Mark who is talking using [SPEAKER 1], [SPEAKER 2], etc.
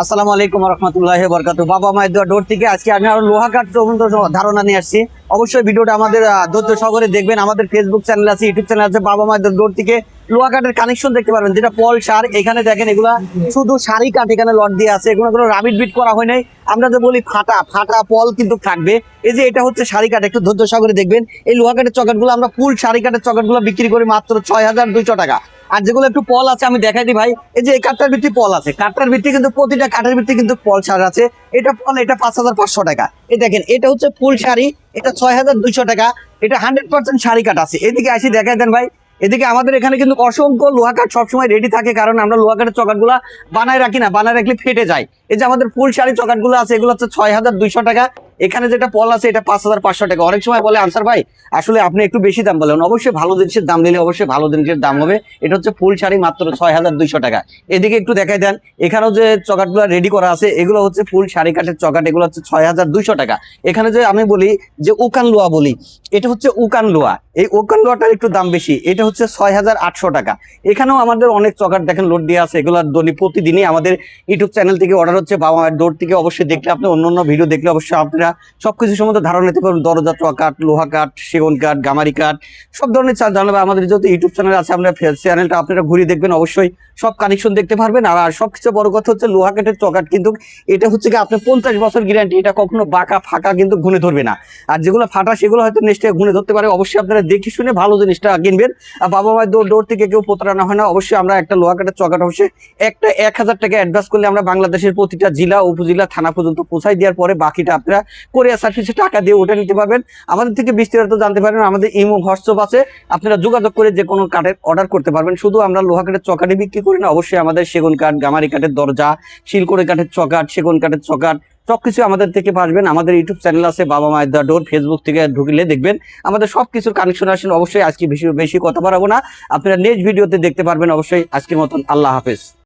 [SPEAKER 1] আসসালামু আলাইকুম রহমতুল্লাহি ওয়া বারাকাতুহু। বাবা মায়ের দোয়া ডোর থেকে আজকে আমি আরো লোহা কাঠ ধারণা নিয়ে আসছি। অবশ্যই ভিডিওটা আমাদের ধৈর্য সহকারে দেখবেন। আমাদের ফেসবুক চ্যানেল আছে, ইউটিউব চ্যানেল আছে। বাবা মায়ের ডোর থেকে লোহা কাঠের কানেকশন দেখতে পারবেন, যেটা পল সার। এখানে দেখেন এগুলা শুধু সারি কাঠ এখানে লট দিয়ে আছে, এগুলো কোনো রাবিট বিট করা হয় নাই। আমরা যে বলি ফাটা ফাটা পল কিন্তু থাকবে। এই যে এটা হচ্ছে সারি কাঠ, একটু ধৈর্য সহকারে দেখবেন। এই লোহা কাঠের চকাটগুলো আমরা ফুল সারি কাঠের চকাটগুলো বিক্রি করি মাত্র ৬,২০০ টাকা। আর যেগুলো একটু পল আছে আমি দেখাই দিই ভাই। এই যে এই কাঠটার ভিত্তি পল আছে, কাঠটার ভিত্তি কিন্তু প্রতিটা কাঠের ভিত্তি কিন্তু পল সার আছে। এটা পল, এটা ৫,৫০০ টাকা। এই দেখেন এটা হচ্ছে ফুল শাড়ি, এটা ৬,২০০ টাকা। এটা 100% শাড়ি কাঠ আছে। এদিকে আসি দেখাই দেন ভাই। এদিকে আমাদের এখানে কিন্তু অসংখ্য লোহা কাঠ সবসময় রেডি থাকে, কারণ আমরা লোহা কাঠের চকাটগুলা বানায় রাখি না, বানায় রাখলে ফেটে যায়। এই যে আমাদের ফুল শাড়ি চকাটগুলো আছে, এগুলো হচ্ছে ৬,২০০ টাকা। এখানে যেটা পল আছে এটা ৫,৫০০ টাকা। অনেক সময় বলে আনসার ভাই আসলে আপনি একটু বেশি দাম বলেন। অবশ্যই ভালো জিনিসের দাম নিলে অবশ্যই ভালো জিনিসের দাম হবে। এটা হচ্ছে ফুল শাড়ি মাত্র ৬,২০০ টাকা। এদিকে একটু দেখাই দেন, এখানেও যে চকাটগুলো রেডি করা আছে এগুলো হচ্ছে ফুল শাড়ি কাঠের চকাট, এগুলো হচ্ছে ৬,২০০ টাকা। এখানে যে আমি বলি যে উকান লোহা বলি, এটা হচ্ছে উকান লোহা। এই উকান লোহাটার একটু দাম বেশি, এটা হচ্ছে ৬,৮০০ টাকা। এখানেও আমাদের অনেক চকাট দেখেন লোড দিয়ে আছে। এগুলো প্রতিদিনই আমাদের ইউটিউব চ্যানেল থেকে অর্ডার হচ্ছে, বাবা মায়ের ডোর থেকে। অবশ্যই দেখলে আপনি অন্য ভিডিও দেখলে অবশ্যই আপনারা সবকিছু সম্বন্ধে ধারণা নিতে পারবেন। দরজা চকাট, লোহা কাঠ, সেগুন কাঠ, গামারি কাঠ, সব ধরনের জানাবে। আমাদের যত ইউটিউব চ্যানেল আছে আপনার চ্যানেলটা আপনারা ঘুরিয়ে দেখবেন, অবশ্যই সব কানেকশন দেখতে পারবেন। আর সবচেয়ে বড় কথা হচ্ছে লোহা কাঠের চকাট কিন্তু এটা হচ্ছে কি আপনার 50 বছর গ্যারান্টি। এটা কখনো বাঁকা ফাঁকা কিন্তু ঘুরে ধরবে না। আর যেগুলো ফাটা সেগুলো হয়তো নেক্সট ঘুরে ধরতে পারে। অবশ্যই আপনারা দেখে শুনে ভালো জিনিসটা কিনবেন। আর বাবা মায়ের ডোর থেকে কেউ প্রতারণা হয় না। অবশ্যই আমরা একটা লোহা কাঠের চকাট অবশ্যই একটা ১,০০০ টাকা অ্যাডভান্স করলে আমরা বাংলাদেশের প্রতিটা জেলা, উপজেলা, থানা পর্যন্ত পৌঁছাই দেওয়ার পরে বাকিটা আপনারা কোরিয়ার সার্ভিসে টাকা দিয়ে ওটা নিতে পারবেন। আমাদের থেকে বিস্তারিত জানতে পারবেন। আমাদের ইমো, হোয়াটসঅ্যাপ আছে, আপনারা যোগাযোগ করে যে কোনো কাঠের অর্ডার করতে পারবেন। শুধু আমরা লোহা কাঠের চকাটে বিক্রি করি না, অবশ্যই আমাদের সেগুন কাঠ, গামারি কাঠের দরজা, শিলকড়ি কাঠের চকাট, সেগুন কাঠের চকাট সবকিছু আমাদের থেকে পাসবেন। আমাদের ইউটিউব চ্যানেল আছে বাবা মায়ের দা ডোর, ফেসবুক থেকে ঢুকলে দেখবেন আমাদের সবকিছুর কানেকশন আসেন। অবশ্যই আজকে বেশি বেশি কথা বাড়াবো না, আপনারা নেক্সট ভিডিওতে দেখতে পারবেন। অবশ্যই আজকের মতন আল্লাহ হাফেজ।